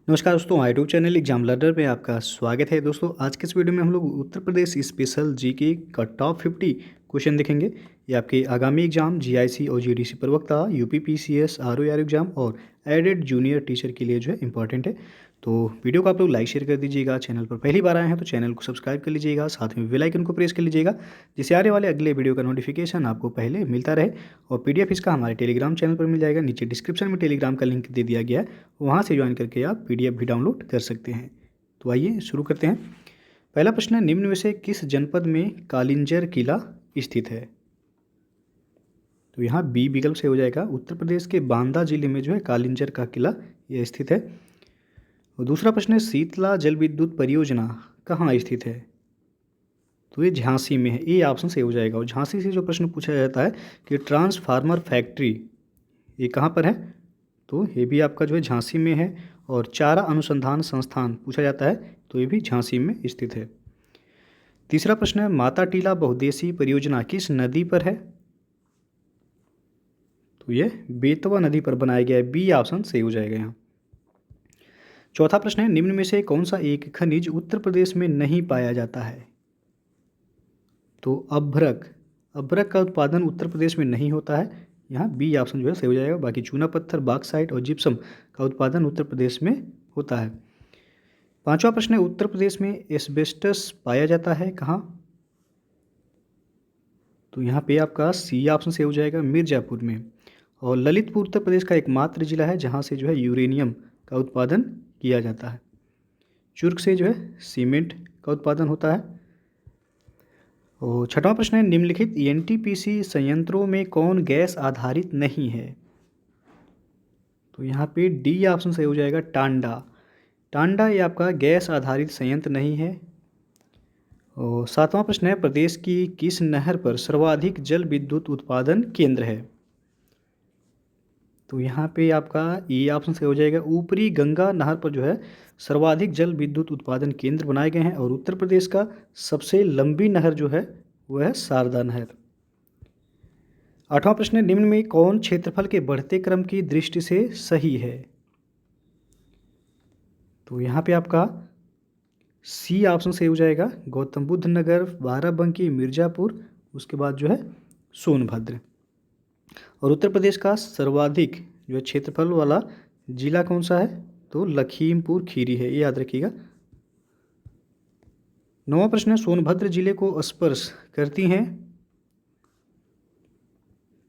नमस्कार दोस्तों, YouTube channel exam learner में आपका स्वागत है। दोस्तों आज के इस वीडियो में हम लोग उत्तर प्रदेश स्पेशल जीके का टॉप 50 क्वेश्चन देखेंगे। ये आपके आगामी एग्जाम जीआईसी और जीडीसी प्रवक्ता, यूपीपीसीएस, आरओआर एग्जाम और एडेड जूनियर टीचर के लिए जो है इंपॉर्टेंट है। तो वीडियो को आप लोग लाइक शेयर कर दीजिएगा। चैनल पर पहली बार आए हैं तो चैनल को सब्सक्राइब कर लीजिएगा, साथ में बेल आइकन को प्रेस कर लीजिएगा जिससे आने वाले अगले वीडियो का नोटिफिकेशन आपको पहले मिलता रहे। और पीडीएफ इसका हमारे टेलीग्राम चैनल पर मिल जाएगा, नीचे डिस्क्रिप्शन में टेलीग्राम का लिंक दे दिया गया है, वहाँ से ज्वाइन करके आप पीडीएफ भी डाउनलोड कर सकते हैं। तो आइए शुरू करते हैं। पहला प्रश्न है, निम्न में से किस जनपद में कालिंजर किला स्थित है? तो यहाँ बी विकल्प से हो जाएगा। उत्तर प्रदेश के बांदा जिले में जो है कालिंजर का किला यह स्थित है। और दूसरा प्रश्न है, शीतला जल विद्युत परियोजना कहाँ स्थित है? तो ये झांसी में है, ये ऑप्शन से हो जाएगा। और झांसी से जो प्रश्न पूछा जाता है कि ट्रांसफार्मर फैक्ट्री ये कहाँ पर है, तो ये भी आपका जो है झांसी में है। और चारा अनुसंधान संस्थान पूछा जाता है तो ये भी झांसी में स्थित है। तीसरा प्रश्न है, माता टीला बहुउद्देशीय परियोजना किस नदी पर है? तो ये बेतवा नदी पर बनाया गया है, बी ऑप्शन सही हो जाएगा यहाँ। चौथा प्रश्न है, निम्न में से कौन सा एक खनिज उत्तर प्रदेश में नहीं पाया जाता है? तो अभ्रक, अभ्रक का उत्पादन उत्तर प्रदेश में नहीं होता है, यहाँ बी ऑप्शन जो है सही हो जाएगा। बाकी चूना पत्थर, बॉक्साइट और जिप्सम का उत्पादन उत्तर प्रदेश में होता है। पांचवा प्रश्न है, उत्तर प्रदेश में एस्बेस्टस पाया जाता है कहाँ? तो यहाँ पे आपका सी ऑप्शन से हो जाएगा, मिर्जापुर में। और ललितपुर उत्तर प्रदेश का एकमात्र जिला है जहाँ से जो है यूरेनियम का उत्पादन किया जाता है। चुर्क से जो है सीमेंट का उत्पादन होता है। और छठवां प्रश्न है, निम्नलिखित एनटीपीसी संयंत्रों में कौन गैस आधारित नहीं है? तो यहाँ पे डी ऑप्शन सही हो जाएगा, टांडा। टांडा ये आपका गैस आधारित संयंत्र नहीं है। और सातवां प्रश्न है, प्रदेश की किस नहर पर सर्वाधिक जल विद्युत उत्पादन केंद्र है? तो यहाँ पे आपका ई ऑप्शन से हो जाएगा, ऊपरी गंगा नहर पर जो है सर्वाधिक जल विद्युत उत्पादन केंद्र बनाए गए हैं। और उत्तर प्रदेश का सबसे लंबी नहर जो है वह है शारदा नहर। आठवां प्रश्न है, निम्न में कौन क्षेत्रफल के बढ़ते क्रम की दृष्टि से सही है? तो यहाँ पे आपका सी ऑप्शन से हो जाएगा, गौतम बुद्ध नगर, बाराबंकी, मिर्ज़ापुर, उसके बाद जो है सोनभद्र। और उत्तर प्रदेश का सर्वाधिक जो है क्षेत्रफल वाला जिला कौन सा है? तो लखीमपुर खीरी है, ये याद रखिएगा। नौवां प्रश्न है, सोनभद्र जिले को स्पर्श करती हैं?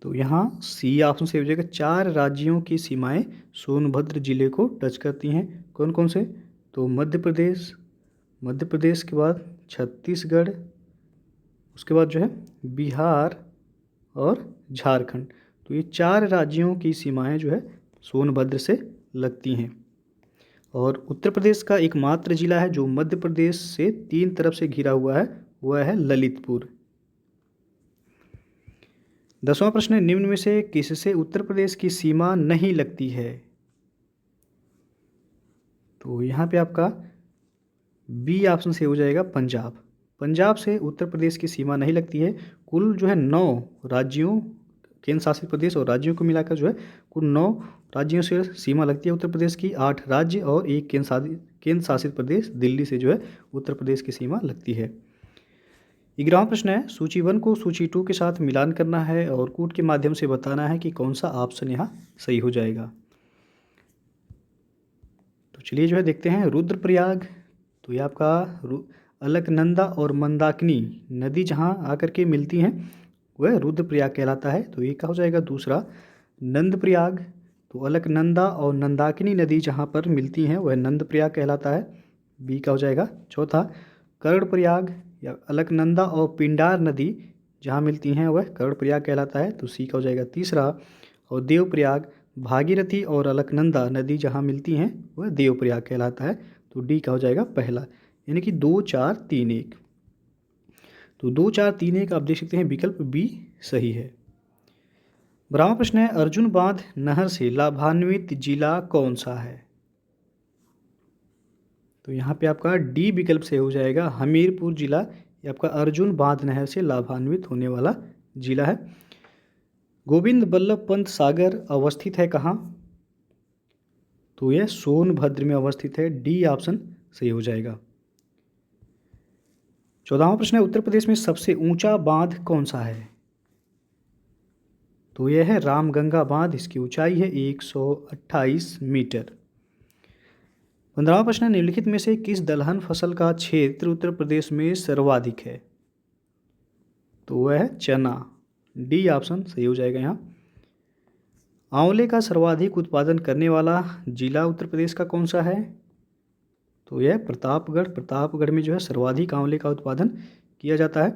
तो यहाँ सी ऑप्शन से हो जाएगा, 4 राज्यों की सीमाएं सोनभद्र जिले को टच करती हैं। कौन कौन से? तो मध्य प्रदेश, मध्य प्रदेश के बाद छत्तीसगढ़, उसके बाद जो है बिहार और झारखंड। तो ये 4 राज्यों की सीमाएं जो है सोनभद्र से लगती हैं। और उत्तर प्रदेश का एकमात्र जिला है जो मध्य प्रदेश से 3 तरफ से घिरा हुआ है, वह है ललितपुर। 10वां प्रश्न है, निम्न में से किससे उत्तर प्रदेश की सीमा नहीं लगती है? तो यहाँ पे आपका बी ऑप्शन से हो जाएगा, पंजाब। पंजाब से उत्तर प्रदेश की सीमा नहीं लगती है। कुल जो है 9 राज्यों, केंद्र शासित प्रदेश और राज्यों को मिलाकर जो है कुल 9 राज्यों से सीमा लगती है उत्तर प्रदेश की। 8 राज्य और एक केंद्र शासित प्रदेश दिल्ली से जो है उत्तर प्रदेश की सीमा लगती है। 11वां प्रश्न है, सूची 1 को सूची 2 के साथ मिलान करना है और कूट के माध्यम से बताना है कि कौन सा ऑप्शन यहाँ सही हो जाएगा। तो चलिए जो है देखते हैं। रुद्रप्रयाग, तो ये आपका अलकनंदा और मंदाकिनी नदी जहाँ आकर के मिलती हैं वह रुद्रप्रयाग कहलाता है, तो ये क्या हो जाएगा दूसरा। नंदप्रयाग, तो अलकनंदा और नंदाकिनी नदी जहाँ पर मिलती हैं वह नंदप्रयाग कहलाता है, बी का हो जाएगा। चौथा कर्णप्रयाग, या अलकनंदा और पिंडार नदी जहाँ मिलती हैं वह कर्णप्रयाग कहलाता है, तो सी का हो जाएगा तीसरा। और देवप्रयाग, भागीरथी और अलकनंदा नदी जहाँ मिलती हैं वह देवप्रयाग कहलाता है, तो डी का हो जाएगा पहला। यानी कि 2 4 3 1। तो 2 4 3 1 आप देख सकते हैं विकल्प बी सही है। 12वां प्रश्न है, अर्जुन बांध नहर से लाभान्वित जिला कौन सा है? तो यहाँ पे आपका डी विकल्प से हो जाएगा, हमीरपुर जिला। ये आपका अर्जुन बांध नहर से लाभान्वित होने वाला जिला है। गोविंद बल्लभ पंत सागर अवस्थित है कहाँ? तो यह सोनभद्र में अवस्थित है, डी ऑप्शन सही हो जाएगा। 14वां प्रश्न है, उत्तर प्रदेश में सबसे ऊंचा बांध कौन सा है? तो यह है रामगंगा बांध, इसकी ऊंचाई है 128 मीटर। 15वां प्रश्न है, निम्नलिखित में से किस दलहन फसल का क्षेत्र उत्तर प्रदेश में सर्वाधिक है? तो वह है चना, डी ऑप्शन सही हो जाएगा यहाँ। आंवले का सर्वाधिक उत्पादन करने वाला जिला उत्तर प्रदेश का कौन सा है? तो यह प्रतापगढ़। प्रतापगढ़ में जो है सर्वाधिक आंवले का उत्पादन किया जाता है।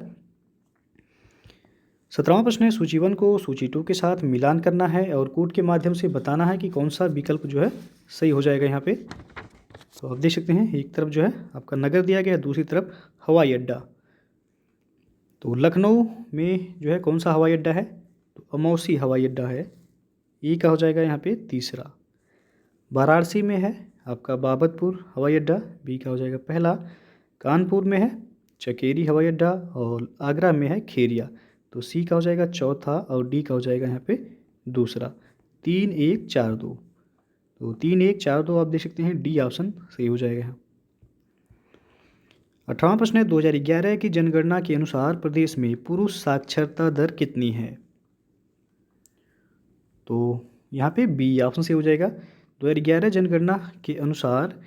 17वां प्रश्न है, सूचीवन को सूची 2 के साथ मिलान करना है और कोड के माध्यम से बताना है कि कौन सा विकल्प जो है सही हो जाएगा यहाँ पे। तो आप देख सकते हैं, एक तरफ जो है आपका नगर दिया गया है, दूसरी तरफ हवाई अड्डा। तो लखनऊ में जो है कौन सा हवाई अड्डा है? तो अमौसी हवाई अड्डा है, ई का हो जाएगा यहाँ पे तीसरा। वाराणसी में है आपका बाबतपुर हवाई अड्डा, बी का हो जाएगा पहला। कानपुर में है चकेरी हवाई अड्डा और आगरा में है खेरिया, तो सी का हो जाएगा चौथा और डी का हो जाएगा यहाँ पे दूसरा। 3, 1, 4, 2, तो 3, 1, 4, 2 आप देख सकते हैं, डी ऑप्शन सही हो जाएगा यहाँ। 18वां प्रश्न है, 2011 की जनगणना के अनुसार प्रदेश में पुरुष साक्षरता दर कितनी है? तो यहाँ पे बी ऑप्शन सही हो जाएगा। 2011 जनगणना के अनुसार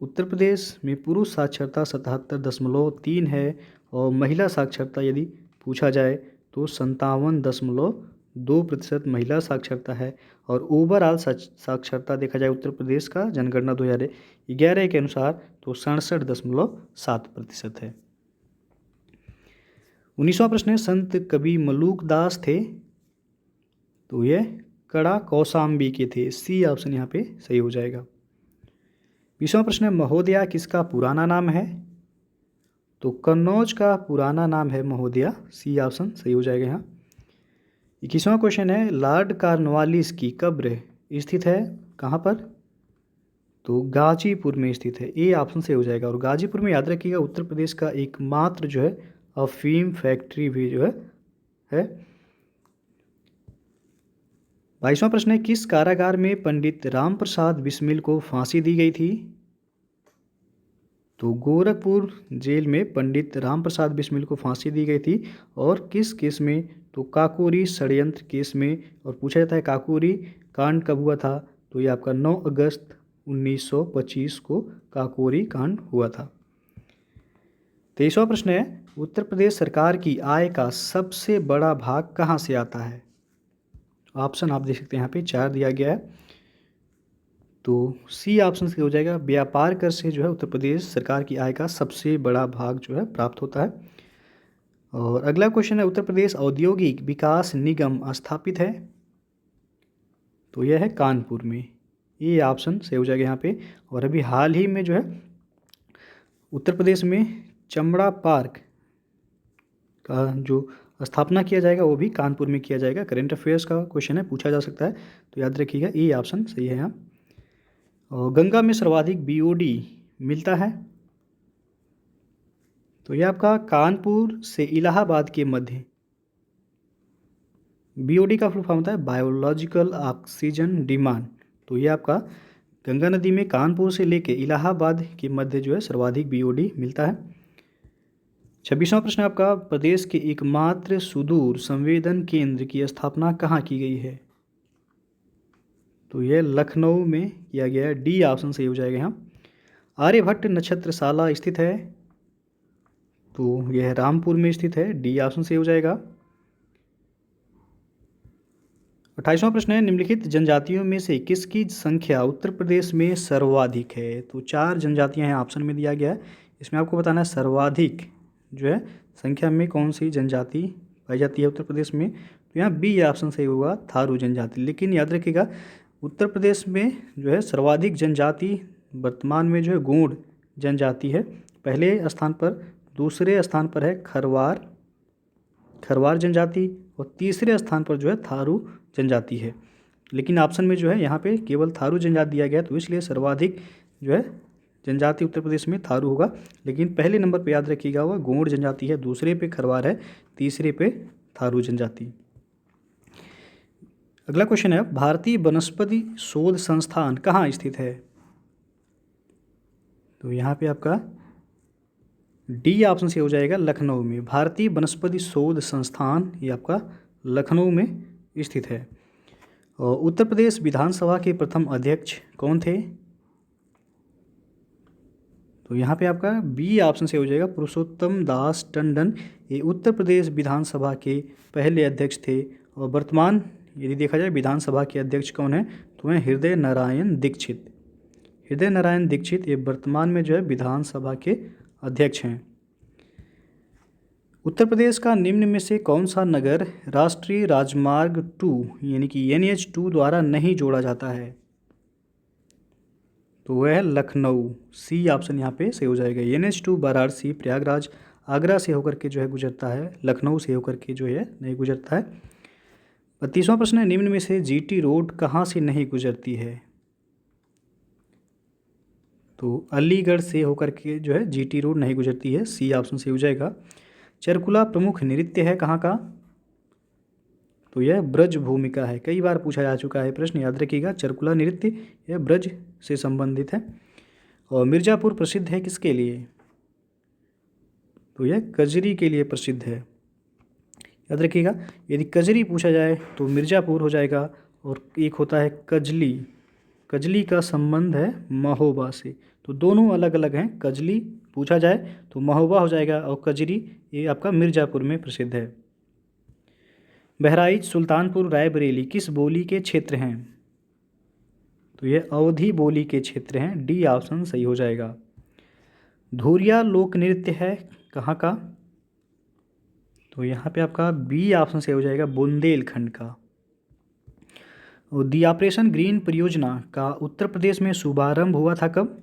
उत्तर प्रदेश में पुरुष साक्षरता 77.3 है और महिला साक्षरता यदि पूछा जाए तो 57.2% महिला साक्षरता है। और ओवरऑल साक्षरता देखा जाए उत्तर प्रदेश का जनगणना 2011 के अनुसार तो 67.7% है। 19वां प्रश्न है, संत कवि मलूक दास थे? तो ये कड़ा कौसाम्बी के थे, सी ऑप्शन यहाँ पे सही हो जाएगा। 20वां प्रश्न है, महोदया किसका पुराना नाम है? तो कन्नौज का पुराना नाम है महोदया, सी ऑप्शन सही हो जाएगा यहाँ। 21वां क्वेश्चन है, लॉर्ड कॉर्नवालिस की कब्र स्थित है कहाँ पर? तो गाजीपुर में स्थित है, ए ऑप्शन सही हो जाएगा। और गाजीपुर में याद रखिएगा उत्तर प्रदेश का एकमात्र जो है अफीम फैक्ट्री भी जो है। 22वां प्रश्न है, किस कारागार में पंडित राम प्रसाद बिस्मिल को फांसी दी गई थी? तो गोरखपुर जेल में पंडित राम प्रसाद बिस्मिल को फांसी दी गई थी। और किस केस में? तो काकोरी षड्यंत्र केस में। और पूछा जाता है काकोरी कांड कब हुआ था? तो ये आपका 9 अगस्त 1925 को काकोरी कांड हुआ था। 23वां प्रश्न है, उत्तर प्रदेश सरकार की आय का सबसे बड़ा भाग कहाँ से आता है? ऑप्शन आप देख सकते हैं यहाँ पे 4 दिया गया है, तो सी ऑप्शन से हो जाएगा। व्यापार कर से जो है उत्तर प्रदेश सरकार की आय का सबसे बड़ा भाग जो है प्राप्त होता है। और अगला क्वेश्चन है, उत्तर प्रदेश औद्योगिक विकास निगम स्थापित है? तो यह है कानपुर में, ये ऑप्शन से हो जाएगा यहाँ पे। और अभी हाल ही में जो है उत्तर प्रदेश में चमड़ा पार्क का जो स्थापना किया जाएगा वो भी कानपुर में किया जाएगा। करंट अफेयर्स का क्वेश्चन है, पूछा जा सकता है, तो याद रखिएगा ये ऑप्शन सही है यहाँ। और गंगा में सर्वाधिक बीओडी मिलता है? तो ये आपका कानपुर से इलाहाबाद के मध्य। बीओडी का फुल फॉर्म होता है बायोलॉजिकल ऑक्सीजन डिमांड। तो ये आपका गंगा नदी में कानपुर से लेके इलाहाबाद के मध्य जो है सर्वाधिक बीओडी मिलता है। 26वां प्रश्न आपका, प्रदेश के एकमात्र सुदूर संवेदन केंद्र की स्थापना कहाँ की गई है? तो यह लखनऊ में किया गया है, डी ऑप्शन सही हो जाएगा यहाँ। आर्यभट्ट नक्षत्रशाला स्थित है? तो यह रामपुर में स्थित है, डी ऑप्शन सही हो जाएगा। 28वां प्रश्न है, निम्नलिखित जनजातियों में से किसकी संख्या उत्तर प्रदेश में सर्वाधिक है? तो 4 जनजातियां हैं, ऑप्शन में दिया गया है, इसमें आपको बताना है सर्वाधिक जो है संख्या में कौन सी जनजाति पाई जाती है उत्तर प्रदेश में। तो यहाँ बी ऑप्शन सही होगा, थारू जनजाति। लेकिन याद रखिएगा उत्तर प्रदेश में जो है सर्वाधिक जनजाति वर्तमान में जो है गोंड जनजाति है पहले स्थान पर, दूसरे स्थान पर है खरवार जनजाति और तीसरे स्थान पर जो है थारू जनजाति है। लेकिन ऑप्शन में जो है यहाँ पे केवल थारू जनजाति दिया गया, तो इसलिए सर्वाधिक जो है जनजाति उत्तर प्रदेश में थारू होगा। लेकिन पहले नंबर पे याद रखिएगा वह गोंड जनजाति है, दूसरे पे खरवार है, तीसरे पे थारू जनजाति। अगला क्वेश्चन है, भारतीय वनस्पति शोध संस्थान कहाँ स्थित है? तो यहाँ पे आपका डी ऑप्शन से हो जाएगा, लखनऊ में। भारतीय वनस्पति शोध संस्थान ये आपका लखनऊ में स्थित है। और उत्तर प्रदेश विधानसभा के प्रथम अध्यक्ष कौन थे? तो यहाँ पे आपका बी ऑप्शन से हो जाएगा, पुरुषोत्तम दास टंडन। ये उत्तर प्रदेश विधानसभा के पहले अध्यक्ष थे। और वर्तमान यदि देखा जाए विधानसभा के अध्यक्ष कौन है, तो हैं हृदय नारायण दीक्षित। हृदय नारायण दीक्षित ये वर्तमान में जो है विधानसभा के अध्यक्ष हैं। उत्तर प्रदेश का निम्न में से कौन सा नगर राष्ट्रीय राजमार्ग 2 यानी कि NH2 द्वारा नहीं जोड़ा जाता है? तो वह है लखनऊ। सी ऑप्शन यहाँ पे सही हो जाएगा। NH2 वाराणसी, प्रयागराज, आगरा से होकर के जो है गुजरता है, लखनऊ से होकर के जो है नहीं गुजरता है। 32वां प्रश्न है, निम्न में से GT रोड कहाँ से नहीं गुजरती है? तो अलीगढ़ से होकर के जो है GT रोड नहीं गुजरती है। सी ऑप्शन से हो जाएगा। चरकुला प्रमुख नृत्य है कहाँ का? तो यह ब्रज भूमिका है। कई बार पूछा जा चुका है प्रश्न, याद रखिएगा। चरकुला नृत्य यह ब्रज से संबंधित है। और मिर्ज़ापुर प्रसिद्ध है किसके लिए? तो यह कजरी के लिए प्रसिद्ध है, याद रखिएगा। यदि कजरी पूछा जाए तो मिर्ज़ापुर हो जाएगा। और एक होता है कजली, कजली का संबंध है महोबा से। तो दोनों अलग अलग हैं। कजली पूछा जाए तो महोबा हो जाएगा, और कजरी ये आपका मिर्ज़ापुर में प्रसिद्ध है। बहराइच, सुल्तानपुर, रायबरेली किस बोली के क्षेत्र हैं? तो ये अवधी बोली के क्षेत्र हैं। डी ऑप्शन सही हो जाएगा। धुरिया लोक नृत्य है कहाँ का? तो यहाँ पे आपका बी ऑप्शन सही हो जाएगा, बुंदेलखंड का। और दी ऑपरेशन ग्रीन परियोजना का उत्तर प्रदेश में शुभारंभ हुआ था कब?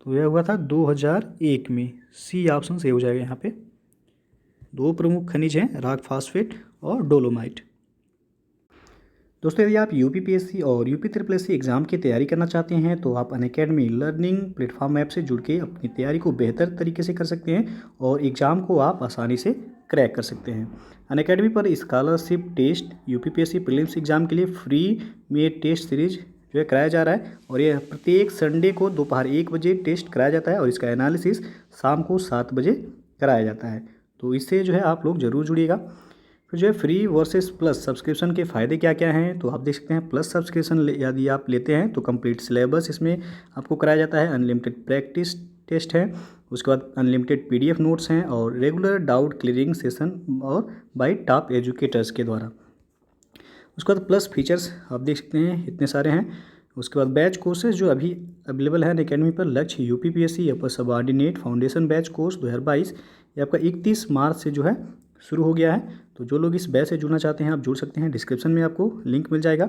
तो यह हुआ था 2001 में। सी ऑप्शन सही हो जाएगा। यहाँ पे दो प्रमुख खनिज हैं, रॉक फास्फेट और डोलोमाइट। दोस्तों, यदि आप UPPSC और UPSSC एग्ज़ाम की तैयारी करना चाहते हैं तो आप अनअकैडमी लर्निंग प्लेटफॉर्म ऐप से जुड़ के अपनी तैयारी को बेहतर तरीके से कर सकते हैं और एग्ज़ाम को आप आसानी से क्रैक कर सकते हैं। अनअकैडमी पर scholarship test UPPSC prelims exam के लिए फ्री में टेस्ट सीरीज जो है कराया जा रहा है। और यह प्रत्येक संडे को दोपहर 1 बजे टेस्ट कराया जाता है और इसका एनालिसिस शाम को 7 बजे कराया जाता है। तो इससे जो है आप लोग ज़रूर जुड़िएगा। फिर जो है फ्री वर्सेस प्लस सब्सक्रिप्शन के फ़ायदे क्या क्या हैं, तो आप देख सकते हैं। प्लस सब्सक्रिप्शन यदि आप लेते हैं तो कंप्लीट सिलेबस इसमें आपको कराया जाता है, अनलिमिटेड प्रैक्टिस टेस्ट है, उसके बाद अनलिमिटेड PDF नोट्स हैं और रेगुलर डाउट क्लियरिंग सेशन और बाय टॉप एजुकेटर्स के द्वारा। उसके बाद प्लस फीचर्स आप देख सकते हैं इतने सारे हैं। उसके बाद बैच कोर्सेज जो अभी अवेलेबल है अनअकैडमी पर। लक्ष्य UPPSC upper subordinate foundation batch course 2022 ये आपका 31 मार्च से जो है शुरू हो गया है। तो जो लोग इस बैच से जुड़ना चाहते हैं आप जुड़ सकते हैं, डिस्क्रिप्शन में आपको लिंक मिल जाएगा।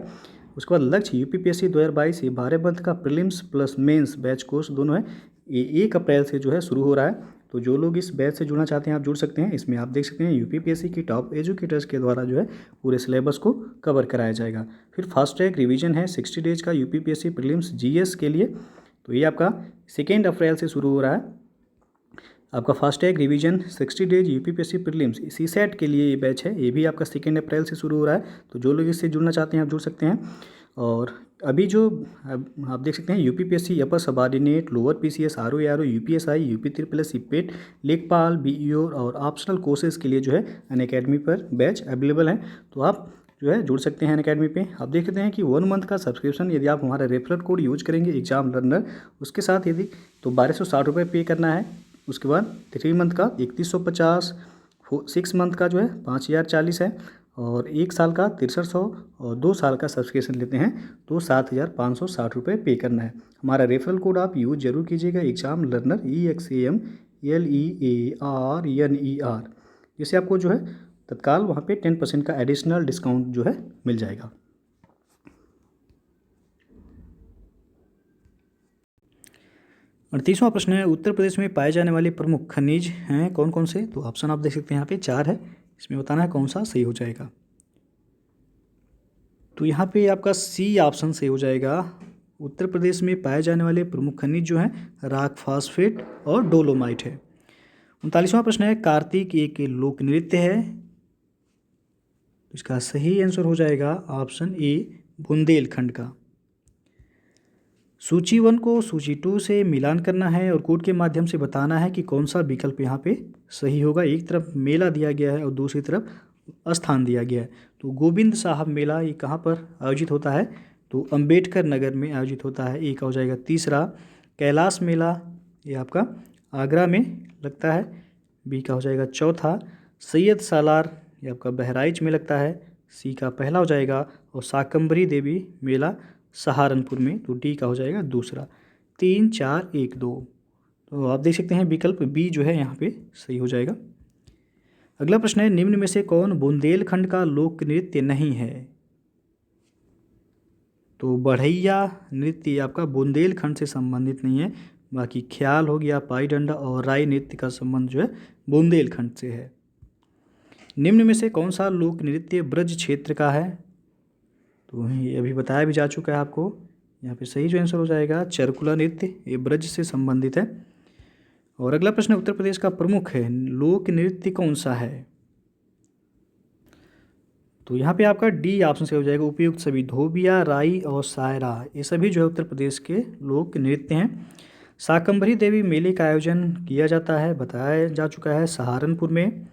उसके बाद लक्ष्य UPPSC 2022 ये 12 मंथ का prelims plus mains batch course दोनों है, ये 1 अप्रैल से जो है शुरू हो रहा है। तो जो लोग इस बैच से जुड़ना चाहते हैं आप जुड़ सकते हैं। इसमें आप देख सकते हैं UPPSC की टॉप एजुकेटर्स के द्वारा जो है पूरे सिलेबस को कवर कराया जाएगा। फिर फास्ट ट्रैक रिवीजन है 60 डेज का UPPSC प्रीलिम्स GS के लिए। तो ये आपका 2 अप्रैल से शुरू हो रहा है। आपका fast track revision 60 days UPPSC prelims CSAT के लिए ये बैच है, ये भी आपका 2 अप्रैल से शुरू हो रहा है। तो जो लोग इससे जुड़ना चाहते हैं आप जुड़ सकते हैं। और अभी जो आप देख सकते हैं UPPSC upper subordinate, lower PCS, RO UPSI, UP3+ PET, लेखपाल, BEO और ऑप्शनल कोर्सेज के लिए जो है अनअकैडमी पर बैच अवेलेबल हैं। तो आप जो है जुड़ सकते हैं अनअकैडमी पे। आप देख सकते हैं कि 1 मंथ का सब्सक्रिप्शन यदि आप हमारा रेफरल कोड यूज करेंगे एग्जाम लर्नर, उसके साथ यदि तो 1260 रुपये पे करना है। उसके बाद 3 मंथ का 3150, 6 मंथ का जो है 5040 है, और 1 साल का 6300 और 2 साल का सब्सक्रिप्शन लेते हैं तो 7560 रुपये पे करना है। हमारा रेफरल कोड आप यूज जरूर कीजिएगा, एग्जाम लर्नर EXAMLEARNER, जिससे आपको जो है तत्काल वहाँ पे 10% का एडिशनल डिस्काउंट जो है मिल जाएगा। 38वां प्रश्न है, उत्तर प्रदेश में पाए जाने वाले प्रमुख खनिज हैं कौन कौन से? तो ऑप्शन आप देख सकते हैं यहाँ पे 4 है, इसमें बताना है कौन सा सही हो जाएगा। तो यहाँ पे आपका सी ऑप्शन सही हो जाएगा। उत्तर प्रदेश में पाए जाने वाले प्रमुख खनिज जो हैं रॉक फास्फेट और डोलोमाइट है। 39वां प्रश्न है, कार्तिक एक लोक नृत्य है। इसका सही आंसर हो जाएगा ऑप्शन ए बुंदेलखंड का। सूची 1 को सूची 2 से मिलान करना है और कोड के माध्यम से बताना है कि कौन सा विकल्प यहाँ पे सही होगा। एक तरफ मेला दिया गया है और दूसरी तरफ स्थान दिया गया है। तो गोविंद साहब मेला ये कहाँ पर आयोजित होता है, तो अंबेडकर नगर में आयोजित होता है, एक हो जाएगा। तीसरा कैलाश मेला ये आपका आगरा में लगता है, बी का हो जाएगा। चौथा सैयद सालार ये आपका बहराइच में लगता है, सी का पहला हो जाएगा। और शाकंभरी देवी मेला सहारनपुर में, तो डी का हो जाएगा दूसरा। 3 4 1 2, तो आप देख सकते हैं विकल्प बी जो है यहाँ पे सही हो जाएगा। अगला प्रश्न है, निम्न में से कौन बुंदेलखंड का लोक नृत्य नहीं है। तो बढ़ैया नृत्य आपका बुंदेलखंड से संबंधित नहीं है, बाकी ख्याल हो गया, पाई डंडा और राई नृत्य का संबंध जो है बुंदेलखंड से है। निम्न में से कौन सा लोक नृत्य ब्रज क्षेत्र का है, तो ये अभी बताया भी जा चुका है आपको। यहाँ पे सही जो आंसर हो जाएगा चरकुला नृत्य, ये ब्रज से संबंधित है। और अगला प्रश्न, उत्तर प्रदेश का प्रमुख है लोक नृत्य कौन सा है, तो यहाँ पे आपका डी ऑप्शन से हो जाएगा उपयुक्त सभी। धोबिया, राई और सायरा ये सभी जो है उत्तर प्रदेश के लोक नृत्य हैं। शाकंभरी देवी मेले का आयोजन किया जाता है, बताया जा चुका है, सहारनपुर में।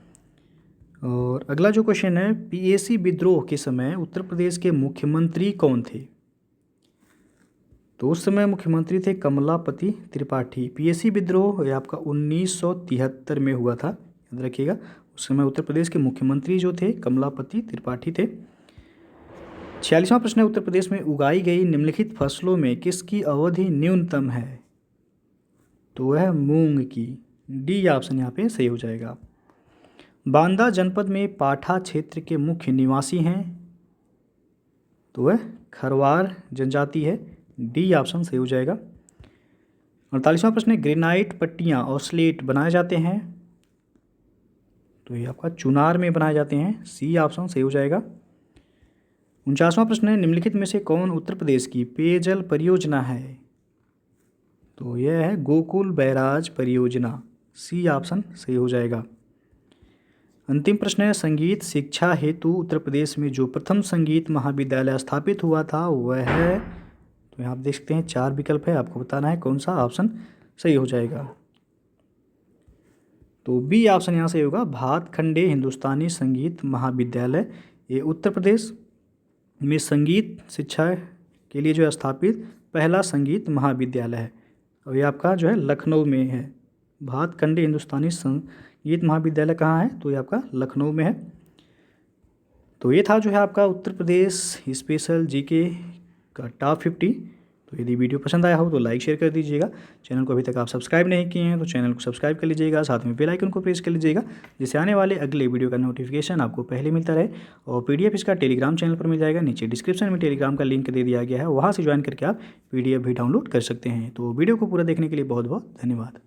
और अगला जो क्वेश्चन है, पीएसी विद्रोह के समय उत्तर प्रदेश के मुख्यमंत्री कौन थे, तो उस समय मुख्यमंत्री थे कमलापति त्रिपाठी। पीएसी विद्रोह ये आपका 1973 में हुआ था, याद रखिएगा। उस समय उत्तर प्रदेश के मुख्यमंत्री जो थे कमलापति त्रिपाठी थे। 46वां प्रश्न है, उत्तर प्रदेश में उगाई गई निम्नलिखित फसलों में किसकी अवधि न्यूनतम है, तो वह मूंग की। डी ऑप्शन यहाँ पे सही हो जाएगा। बांदा जनपद में पाठा क्षेत्र के मुख्य निवासी हैं, तो वह खरवार जनजाति है, डी ऑप्शन सही हो जाएगा। 48वां प्रश्न है, ग्रेनाइट पट्टियाँ और स्लेट बनाए जाते हैं, तो ये आपका चुनार में बनाए जाते हैं, सी ऑप्शन सही हो जाएगा। 49वां प्रश्न है, निम्नलिखित में से कौन उत्तर प्रदेश की पेयजल परियोजना है, तो यह है गोकुल बैराज परियोजना, सी ऑप्शन सही हो जाएगा। अंतिम प्रश्न है, संगीत शिक्षा हेतु उत्तर प्रदेश में जो प्रथम संगीत महाविद्यालय स्थापित हुआ था वह है, तो यहाँ आप देख सकते हैं 4 विकल्प है, आपको बताना है कौन सा ऑप्शन सही हो जाएगा। तो बी ऑप्शन यहाँ सही होगा, भातखंडे हिंदुस्तानी संगीत महाविद्यालय। ये उत्तर प्रदेश में संगीत शिक्षा के लिए जो है स्थापित पहला संगीत महाविद्यालय है, और ये आपका जो है लखनऊ में है। भातखंडे हिंदुस्तानी संगीत महाविद्यालय कहाँ है, तो ये आपका लखनऊ में है। तो ये था जो है आपका उत्तर प्रदेश स्पेशल जीके का टॉप 50। तो यदि वीडियो पसंद आया हो तो लाइक शेयर कर दीजिएगा। चैनल को अभी तक आप सब्सक्राइब नहीं किए हैं तो चैनल को सब्सक्राइब कर लीजिएगा, साथ में बेल आइकन को प्रेस कर लीजिएगा, जिससे आने वाले अगले वीडियो का नोटिफिकेशन आपको पहले मिलता रहे। और पीडीएफ इसका टेलीग्राम चैनल पर मिल जाएगा, नीचे डिस्क्रिप्शन में टेलीग्राम का लिंक दे दिया गया है, वहाँ से ज्वाइन करके आप पीडीएफ भी डाउनलोड कर सकते हैं। तो वीडियो को पूरा देखने के लिए बहुत बहुत धन्यवाद।